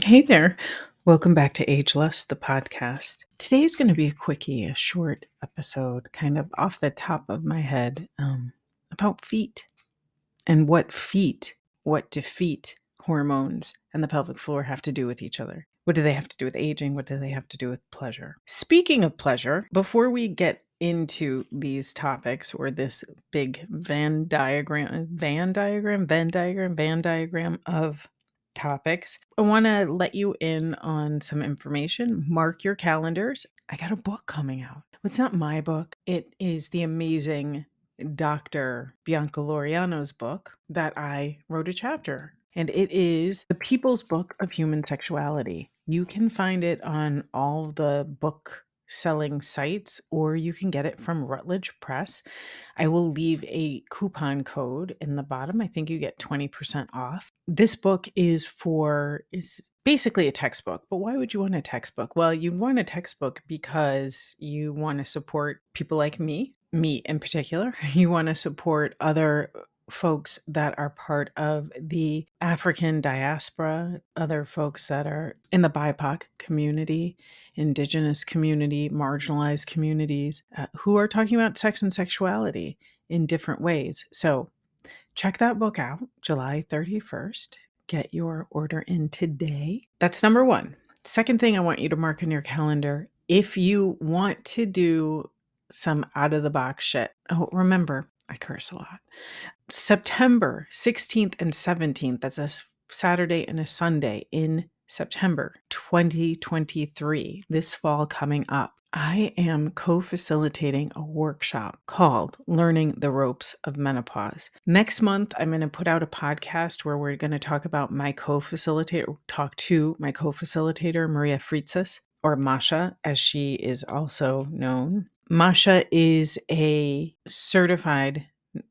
Hey there. Welcome back to Ageless, the podcast. Today's going to be a quickie, a short episode, kind of off the top of my head, about feet and what defeat hormones and the pelvic floor have to do with each other. What do they have to do with aging? What do they have to do with pleasure? Speaking of pleasure, before we get into these topics or this big Venn diagram of topics, I want to let you in on some information. Mark your calendars. I got a book coming out. It's not my book. It is the amazing Dr. Bianca Laureano's book that I wrote a chapter. And it is The People's Book of Human Sexuality. You can find it on all the book selling sites, or you can get it from Routledge Press. I will leave a coupon code in the bottom. I think you get 20% off. This book is basically a textbook, but why would you want a textbook? Well, you want a textbook because you want to support people like me in particular. You want to support other folks that are part of the African diaspora, other folks that are in the BIPOC community, indigenous community, marginalized communities, who are talking about sex and sexuality in different ways. So check that book out, July 31st. Get your order in today. That's number one. Second thing I want you to mark in your calendar, if you want to do some out of the box shit. Oh, remember, I curse a lot. September 16th and 17th, that's a Saturday and a Sunday in September 2023, this fall coming up, I am co-facilitating a workshop called Learning the Ropes of Menopause. Next month, I'm going to put out a podcast where we're going to talk to my co-facilitator, Maria Fritzis, or Masha, as she is also known. Masha is a certified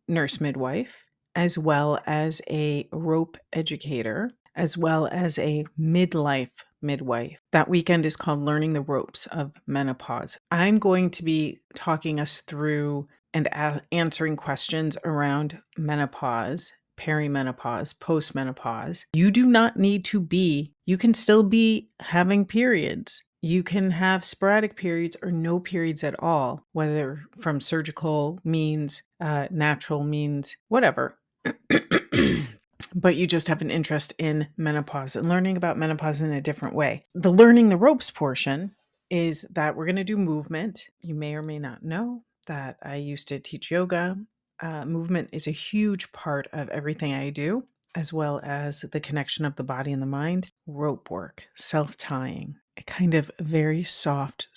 nurse midwife, as well as a rope educator, as well as a midlife midwife. That weekend is called Learning the Ropes of Menopause. I'm going to be talking us through and answering questions around menopause, perimenopause, postmenopause. You do not need to you can still be having periods. You can have sporadic periods or no periods at all, whether from surgical means, natural means, whatever. But you just have an interest in menopause and learning about menopause in a different way. The learning the ropes portion is that we're going to do movement. You may or may not know that I used to teach yoga. Movement is a huge part of everything I do, as well as the connection of the body and the mind. Rope work, self-tying, a kind of very soft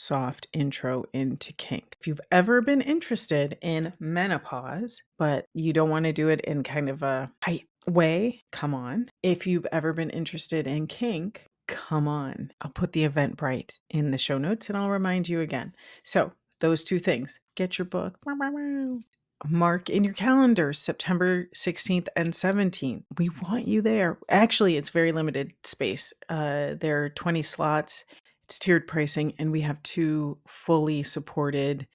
intro into kink. If you've ever been interested in menopause, but you don't want to do it in kind of a tight way, come on. If you've ever been interested in kink, come on. I'll put the Eventbrite in the show notes and I'll remind you again. So those two things, get your book. Mark in your calendars, September 16th and 17th. We want you there. Actually, it's very limited space. There are 20 slots. It's tiered pricing, and we have 2 fully supported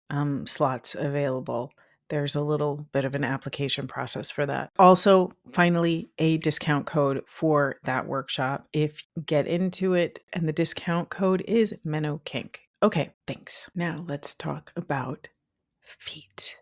slots available. There's a little bit of an application process for that. Also, finally, a discount code for that workshop. If you get into it, and the discount code is MENOKINK. Okay, thanks. Now let's talk about feet.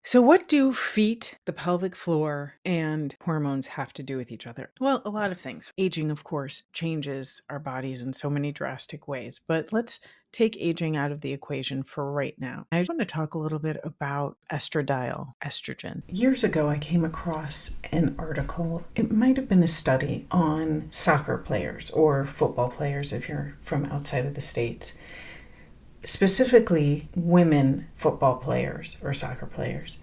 So what do feet, the pelvic floor, and hormones have to do with each other? Well, a lot of things. Aging, of course, changes our bodies in so many drastic ways, but let's take aging out of the equation for right now. I just want to talk a little bit about estrogen. Years ago, I came across an article. It might have been a study on soccer players or football players if you're from outside of the States. Specifically women football players or soccer players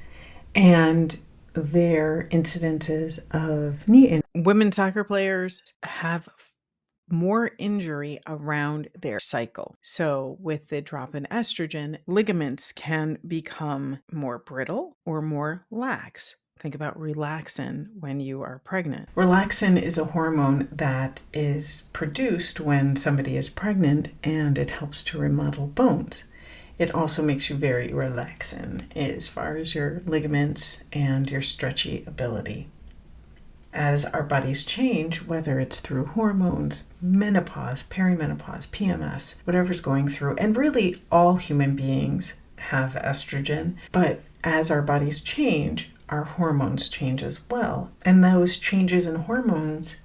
and their incidences of knee injury. Women soccer players have more injury around their cycle. So with the drop in estrogen, ligaments can become more brittle or more lax. Think about relaxin when you are pregnant. Relaxin is a hormone that is produced when somebody is pregnant, and it helps to remodel bones. It also makes you very relaxing as far as your ligaments and your stretchy ability. As our bodies change, whether it's through hormones, menopause, perimenopause, PMS, whatever's going through, and really all human beings have estrogen, but as our bodies change, our hormones change as well. And those changes in hormones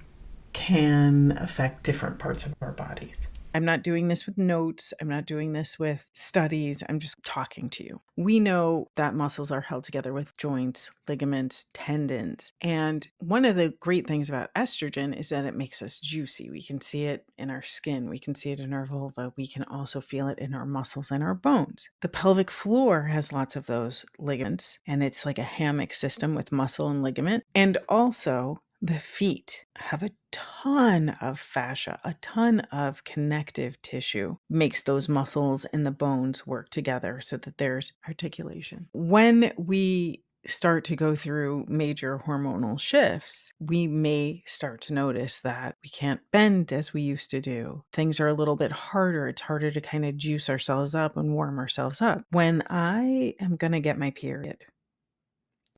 can affect different parts of our bodies. I'm not doing this with notes. I'm not doing this with studies. I'm just talking to you. We know that muscles are held together with joints, ligaments, tendons. And one of the great things about estrogen is that it makes us juicy. We can see it in our skin. We can see it in our vulva. We can also feel it in our muscles and our bones. The pelvic floor has lots of those ligaments, and it's like a hammock system with muscle and ligament. And also, the feet have a ton of fascia, a ton of connective tissue, makes those muscles and the bones work together so that there's articulation. When we start to go through major hormonal shifts, we may start to notice that we can't bend as we used to do. Things are a little bit harder. It's harder to kind of juice ourselves up and warm ourselves up. When I am going to get my period,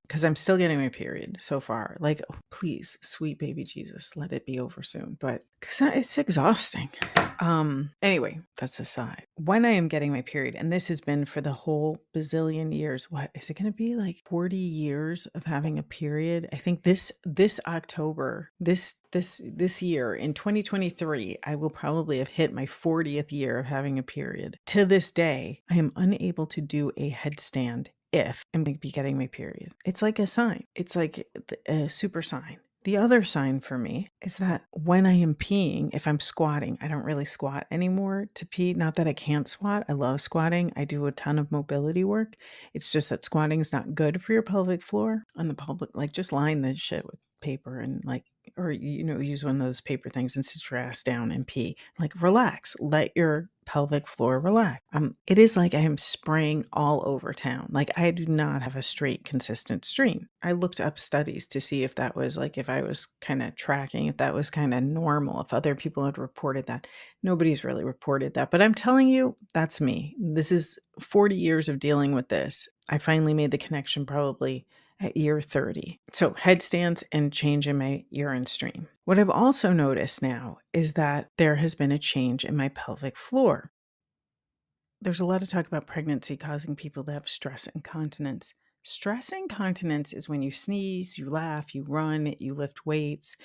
because I'm still getting my period so far. Like, oh, please, sweet baby Jesus, let it be over soon. But because it's exhausting. Anyway, that's aside. When I am getting my period, and this has been for the whole bazillion years, what is it going to be, like 40 years of having a period? I think this October, this year in 2023, I will probably have hit my 40th year of having a period. To this day, I am unable to do a headstand if I'm going to be getting my period. It's like a sign. It's like a super sign. The other sign for me is that when I am peeing, if I'm squatting, I don't really squat anymore to pee. Not that I can't squat. I love squatting. I do a ton of mobility work. It's just that squatting is not good for your pelvic floor. On the pelvic, like just line the shit with paper and like, or, use one of those paper things and sit your ass down and pee. Like, relax. Let your pelvic floor relax. It is like I am spraying all over town. Like, I do not have a straight, consistent stream. I looked up studies to see if that was like, if I was kind of tracking, if that was kind of normal, if other people had reported that. Nobody's really reported that. But I'm telling you, that's me. This is 40 years of dealing with this. I finally made the connection probably at year 30. So headstands and change in my urine stream. What I've also noticed now is that there has been a change in my pelvic floor. There's a lot of talk about pregnancy causing people to have stress incontinence. Stress incontinence is when you sneeze, you laugh, you run, you lift weights,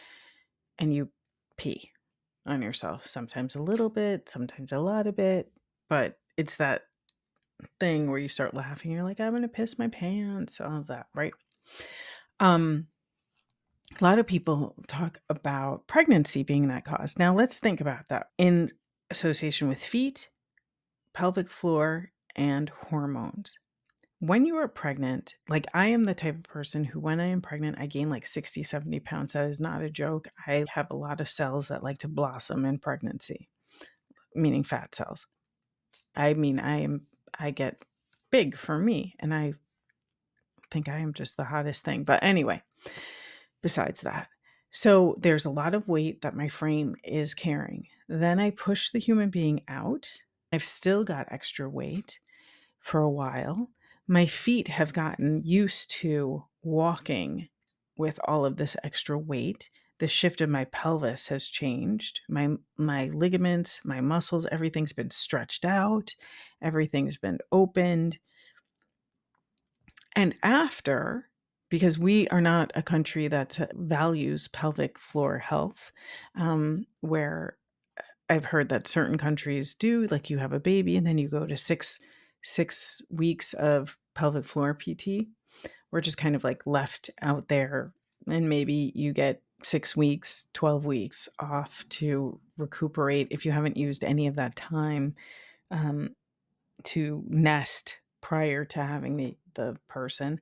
and you pee on yourself. Sometimes a little bit, sometimes a lot of it, but it's that thing where you start laughing, you're like, I'm going to piss my pants, all of that, right? A lot of people talk about pregnancy being that cause. Now let's think about that in association with feet, pelvic floor, and hormones. When you are pregnant, like I am the type of person who, when I am pregnant, I gain like 60, 70 pounds. That is not a joke. I have a lot of cells that like to blossom in pregnancy, meaning fat cells. I mean, I get big for me, and I think I am just the hottest thing. But anyway, besides that, so there's a lot of weight that my frame is carrying. Then I push the human being out. I've still got extra weight for a while. My feet have gotten used to walking with all of this extra weight. The shift of my pelvis has changed. My ligaments, my muscles, everything's been stretched out. Everything's been opened. And after, because we are not a country that values pelvic floor health, where I've heard that certain countries do, like you have a baby and then you go to six weeks of pelvic floor PT. We're just kind of like left out there, and maybe you get 6 weeks, 12 weeks off to recuperate if you haven't used any of that time to nest prior to having the person.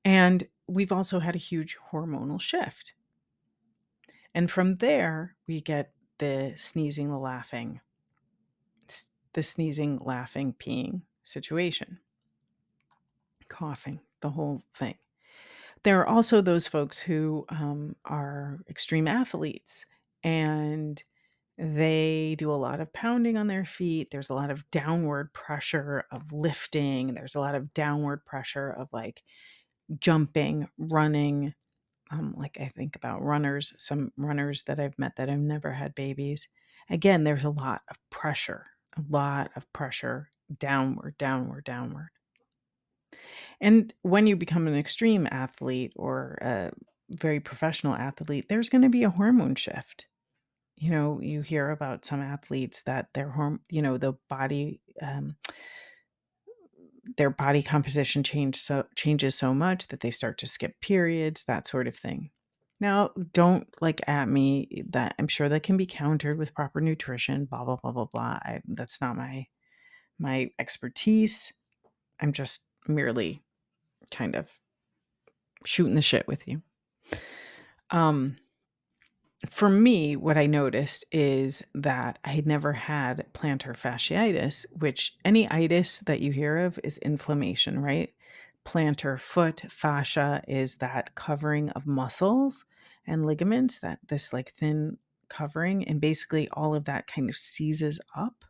And we've also had a huge hormonal shift. And from there, we get the sneezing, the laughing, peeing situation, coughing, the whole thing. There are also those folks who are extreme athletes, and They do a lot of pounding on their feet. There's a lot of downward pressure of lifting. There's a lot of downward pressure of like jumping, running. Like I think about runners, some runners that I've met that have never had babies. Again, there's a lot of pressure downward, downward, downward. And when you become an extreme athlete or a very professional athlete, there's going to be a hormone shift. You know, you hear about some athletes that their body composition changes so much that they start to skip periods, that sort of thing. Now, don't like at me that I'm sure that can be countered with proper nutrition, blah blah blah blah blah. That's not my expertise. I'm just merely kind of shooting the shit with you. For me, what I noticed is that I had never had plantar fasciitis, which any itis that you hear of is inflammation, right? Plantar foot fascia is that covering of muscles and ligaments, that this like thin covering, and basically all of that kind of seizes up,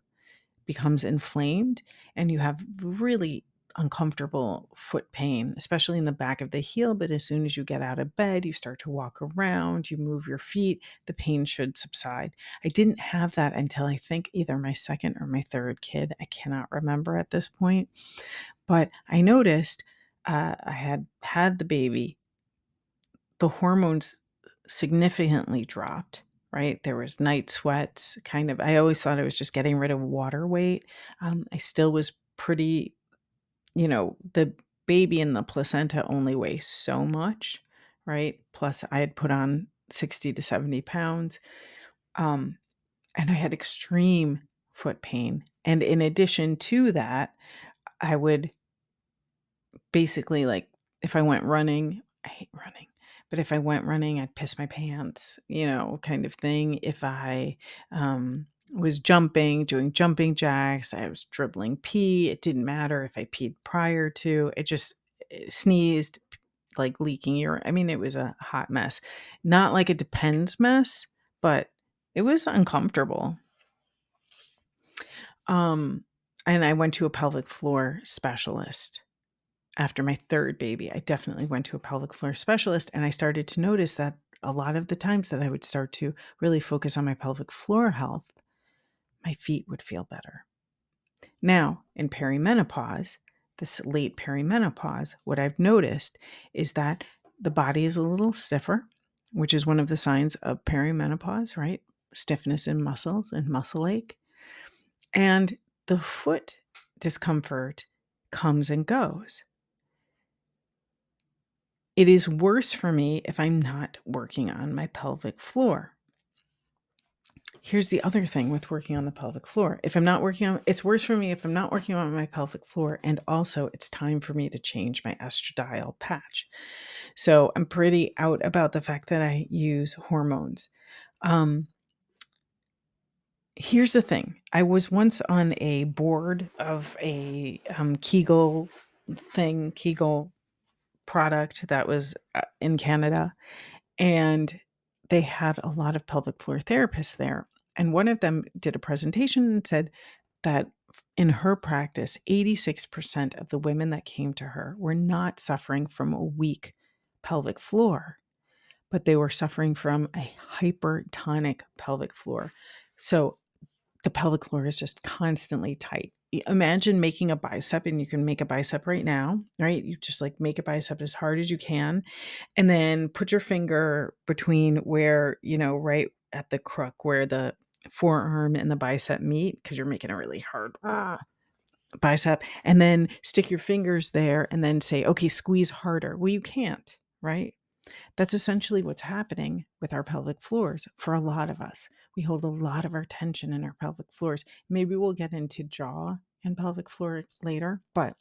becomes inflamed, and you have really uncomfortable foot pain, especially in the back of the heel. But as soon as you get out of bed, you start to walk around, you move your feet, the pain should subside. I didn't have that until I think either my second or my third kid. I cannot remember at this point. But I noticed I had the baby, the hormones significantly dropped. Right. There was night sweats, kind of. I always thought I was just getting rid of water weight. I still was pretty, the baby and the placenta only weigh so much, right? Plus, I had put on 60 to 70 pounds. And I had extreme foot pain. And in addition to that, I would basically, like, if I went running, I hate running. But if I went running, I'd piss my pants, kind of thing. If I was jumping, doing jumping jacks, I was dribbling pee. It didn't matter if I peed prior to. It just sneezed, like leaking urine. I mean, it was a hot mess. Not like a depends mess, but it was uncomfortable. And I went to a pelvic floor specialist. After my third baby, I definitely went to a pelvic floor specialist, and I started to notice that a lot of the times that I would start to really focus on my pelvic floor health, my feet would feel better. Now, in perimenopause, this late perimenopause, what I've noticed is that the body is a little stiffer, which is one of the signs of perimenopause, right? Stiffness in muscles and muscle ache. And the foot discomfort comes and goes. It is worse for me if I'm not working on my pelvic floor. Here's the other thing with working on the pelvic floor. It's worse for me if I'm not working on my pelvic floor, and also it's time for me to change my estradiol patch. So I'm pretty out about the fact that I use hormones. Here's the thing. I was once on a board of a Kegel product that was in Canada, and they had a lot of pelvic floor therapists there. And one of them did a presentation and said that in her practice, 86% of the women that came to her were not suffering from a weak pelvic floor, but they were suffering from a hypertonic pelvic floor. So the pelvic floor is just constantly tight. Imagine making a bicep, and you can make a bicep right now, right? You just like make a bicep as hard as you can, and then put your finger between where, right at the crook where the forearm and the bicep meet, because you're making a really hard bicep, and then stick your fingers there and then say, okay, squeeze harder. Well, you can't, right? That's essentially what's happening with our pelvic floors for a lot of us. We hold a lot of our tension in our pelvic floors. Maybe we'll get into jaw and pelvic floor later, but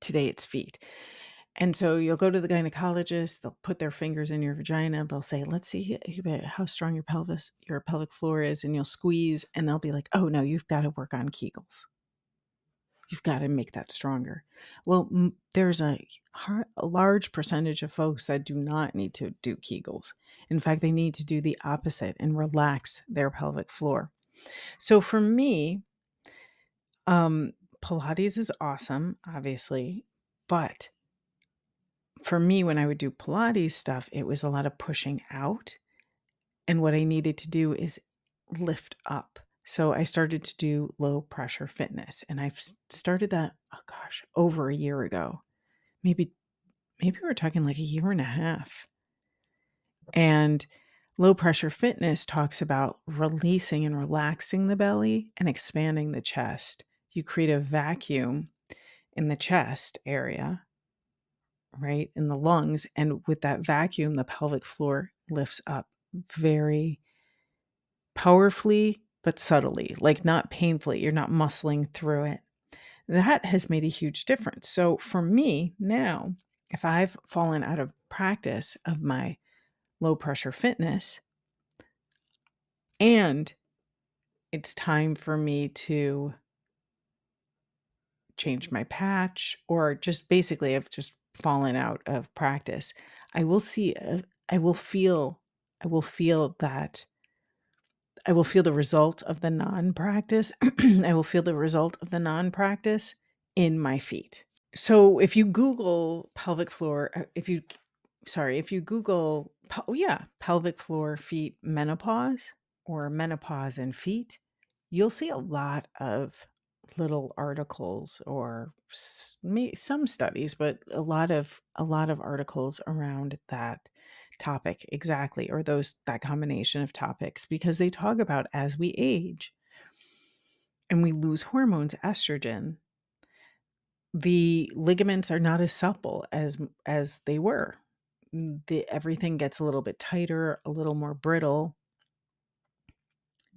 today it's feet. And so you'll go to the gynecologist, they'll put their fingers in your vagina, they'll say, let's see how strong your pelvic floor is, and you'll squeeze, and they'll be like, oh no, you've got to work on Kegels. You've got to make that stronger. Well, there's a large percentage of folks that do not need to do Kegels. In fact, they need to do the opposite and relax their pelvic floor. So for me, Pilates is awesome, obviously, but for me, when I would do Pilates stuff, it was a lot of pushing out. And what I needed to do is lift up. So I started to do low pressure fitness, and I've started that, oh gosh, over a year ago. Maybe we're talking like a year and a half. And low pressure fitness talks about releasing and relaxing the belly and expanding the chest. You create a vacuum in the chest area, right, in the lungs, and with that vacuum, the pelvic floor lifts up very powerfully, but subtly, like not painfully. You're not muscling through it. That has made a huge difference. So for me now, if I've fallen out of practice of my low pressure fitness and it's time for me to change my patch, or just basically I've just fallen out of practice, I will feel that I will feel the result of the non-practice. I will feel the result of the non-practice in my feet. So if you Google pelvic floor, if you Google, pelvic floor feet menopause or menopause and feet, you'll see a lot of little articles or some studies, but a lot of articles around that topic exactly, or that combination of topics, because they talk about as we age and we lose hormones, estrogen, the ligaments are not as supple as they were. Everything gets a little bit tighter, a little more brittle,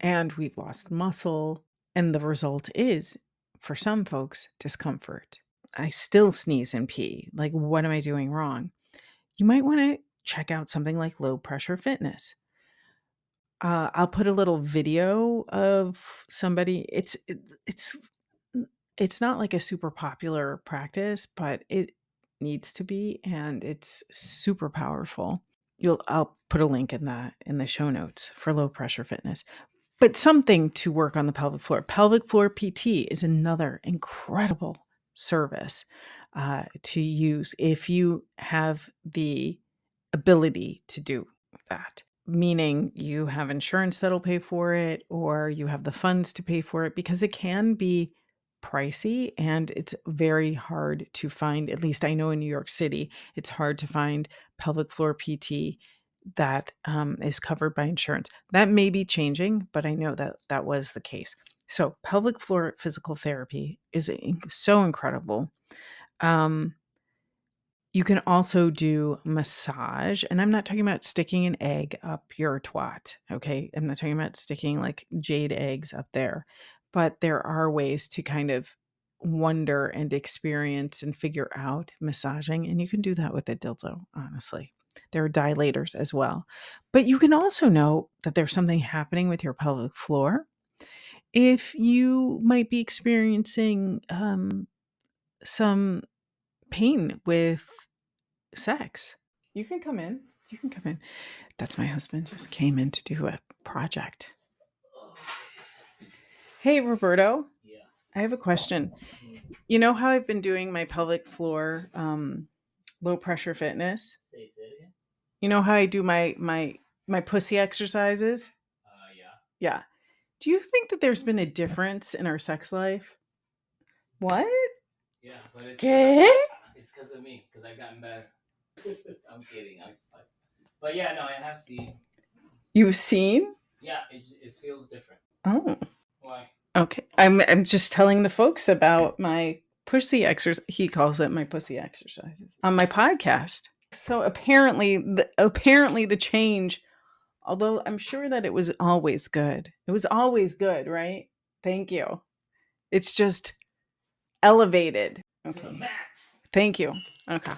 and we've lost muscle. And the result is, for some folks, discomfort. I still sneeze and pee. Like, what am I doing wrong? You might want to check out something like low pressure fitness. I'll put a little video of somebody. It's not like a super popular practice, but it needs to be, and it's super powerful. I'll put a link in the show notes for low pressure fitness. But something to work on the pelvic floor. Pelvic floor PT is another incredible service to use if you have the ability to do that. Meaning you have insurance that'll pay for it, or you have the funds to pay for it, because it can be pricey and it's very hard to find. At least I know in New York City, it's hard to find pelvic floor PT that is covered by insurance. That may be changing, but I know that was the case. So pelvic floor physical therapy is so incredible. You can also do massage, and I'm not talking about sticking an egg up your twat, okay? I'm not talking about sticking like jade eggs up there, but there are ways to kind of wonder and experience and figure out massaging, and you can do that with a dildo, honestly. There are dilators as well. But you can also know that there's something happening with your pelvic floor if you might be experiencing some pain with sex. You can come in. That's my husband, just came in to do a project. Hey, Roberto. Yeah. I have a question. You know how I've been doing my pelvic floor low pressure fitness? Say it again. You know how I do my pussy exercises? Yeah. Yeah. Do you think that there's been a difference in our sex life? What? Yeah, but it's because of me, because I've gotten better. I'm kidding. I'm just like, but yeah, no, I have seen. You've seen? Yeah, it feels different. Oh. Why? Okay. I'm just telling the folks about my pussy exercise. He calls it my pussy exercises on my podcast. So apparently the change, although I'm sure that it was always good. It was always good, right? Thank you. It's just elevated. Okay. To the max. Thank you. Okay.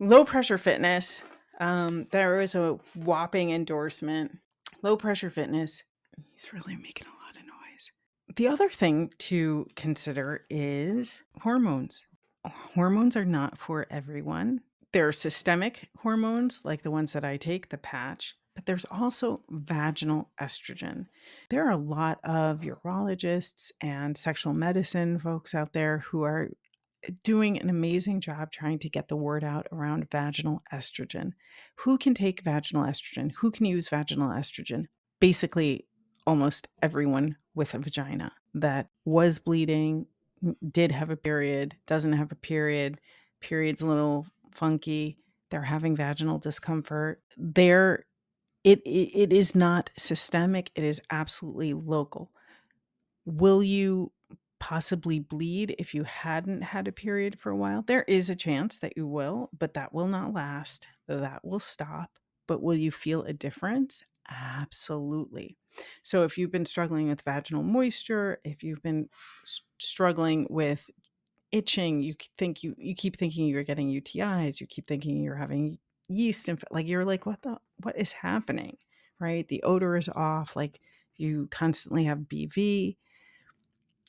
Low pressure fitness. There was a whopping endorsement. Low pressure fitness. He's really making a lot of noise. The other thing to consider is hormones. Hormones are not for everyone. There are systemic hormones, like the ones that I take, the patch, but there's also vaginal estrogen. There are a lot of urologists and sexual medicine folks out there who are doing an amazing job trying to get the word out around vaginal estrogen. Who can take vaginal estrogen? Who can use vaginal estrogen? Basically, almost everyone with a vagina that was bleeding, did have a period, doesn't have a period, period's a little funky, they're having vaginal discomfort. It is not systemic, it is absolutely local. Will you possibly bleed if you hadn't had a period for a while? There is a chance that you will, but that will not last. That will stop. But will you feel a difference? Absolutely. So if you've been struggling with vaginal moisture, if you've been struggling with itching, you keep thinking you're getting UTIs, you keep thinking you're having yeast like you're like what is happening, right? The odor is off, like you constantly have BV.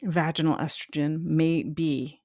Vaginal estrogen may be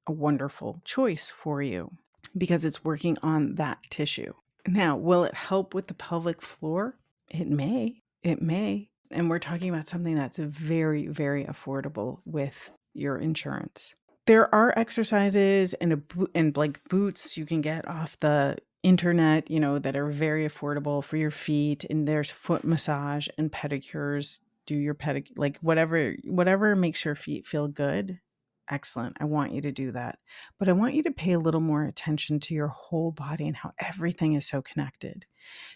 a wonderful choice for you because it's working on that tissue. Now, will it help with the pelvic floor? It may. It may. And we're talking about something that's very, very affordable with your insurance. There are exercises and like boots you can get off the internet, that are very affordable for your feet. And there's foot massage and pedicures. Do your pedicure, like whatever makes your feet feel good. Excellent. I want you to do that. But I want you to pay a little more attention to your whole body and how everything is so connected.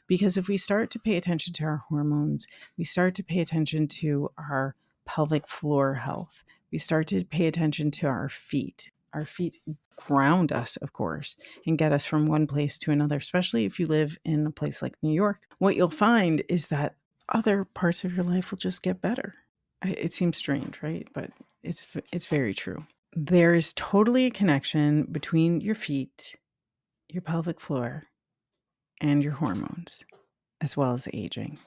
Because if we start to pay attention to our hormones, we start to pay attention to our pelvic floor health, we start to pay attention to our feet. Our feet ground us, of course, and get us from one place to another, especially if you live in a place like New York. What you'll find is that other parts of your life will just get better. It seems strange, right? But it's very true. There is totally a connection between your feet, your pelvic floor, and your hormones, as well as aging.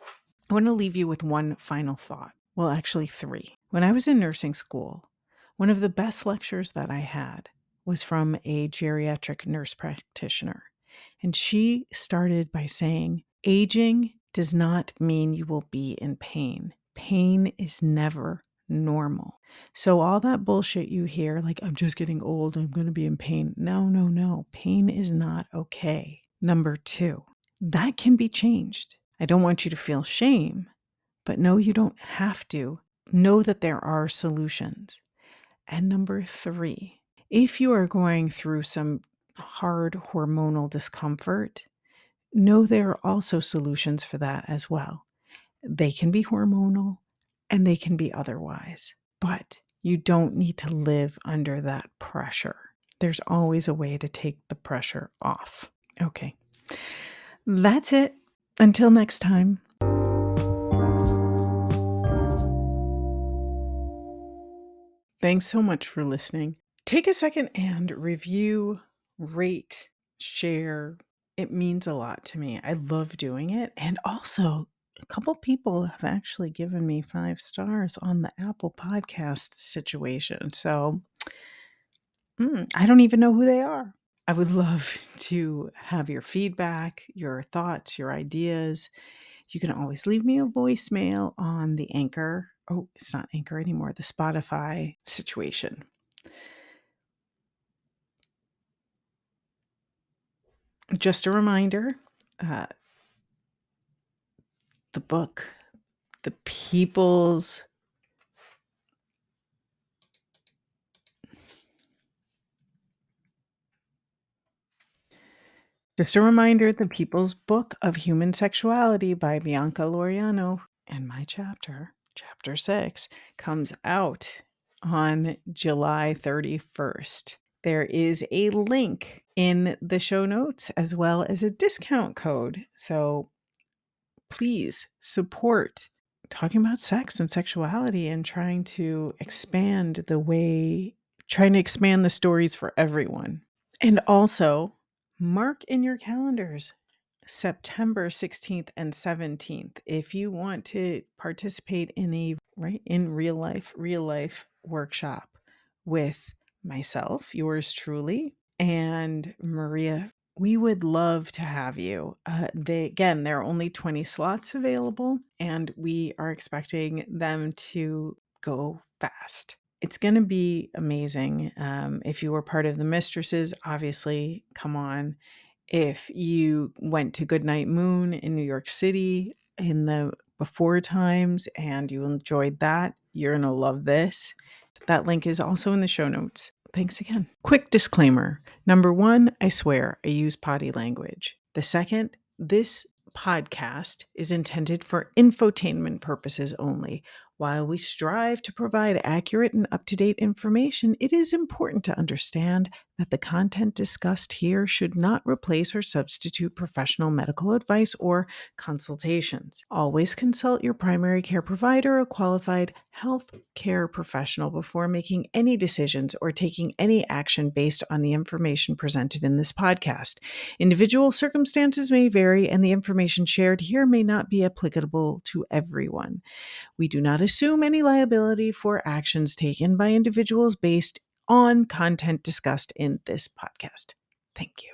I want to leave you with one final thought. Well, actually, three. When I was in nursing school, one of the best lectures that I had was from a geriatric nurse practitioner. And she started by saying, aging does not mean you will be in pain. Pain is never normal. So all that bullshit you hear, like, I'm just getting old, I'm going to be in pain. No. Pain is not okay. Number two, that can be changed. I don't want you to feel shame, but no, you don't have to. Know that there are solutions. And number three, if you are going through some hard hormonal discomfort, know there are also solutions for that as well. They can be hormonal and they can be otherwise, but you don't need to live under that pressure. There's always a way to take the pressure off. Okay, that's it. Until next time. Thanks so much for listening. Take a second and review, rate, share. It means a lot to me. I love doing it. And also, a couple people have actually given me 5 stars on the Apple Podcast situation. So I don't even know who they are. I would love to have your feedback, your thoughts, your ideas. You can always leave me a voicemail on the Anchor. Oh, it's not Anchor anymore, the Spotify situation. Just a reminder, the book, The People's Just a reminder, The People's Book of Human Sexuality by Bianca Laureano and my chapter 6, comes out on July 31st. There is a link in the show notes as well as a discount code. So please support talking about sex and sexuality and trying to expand the stories for everyone. And also, mark in your calendars September 16th and 17th if you want to participate in a right? In real life workshop with myself, yours truly, and Maria. We would love to have you. There are only 20 slots available, and we are expecting them to go fast. It's going to be amazing. If you were part of the mistresses, obviously, come on. If you went to Goodnight Moon in New York City in the before times and you enjoyed that, you're going to love this. That link is also in the show notes. Thanks again. Quick disclaimer. Number one, I swear I use potty language. The second, this podcast is intended for infotainment purposes only. While we strive to provide accurate and up to date information, it is important to understand that the content discussed here should not replace or substitute professional medical advice or consultations. Always consult your primary care provider or qualified health care professional before making any decisions or taking any action based on the information presented in this podcast. Individual circumstances may vary, and the information shared here may not be applicable to everyone. We do not assume any liability for actions taken by individuals based on content discussed in this podcast. Thank you.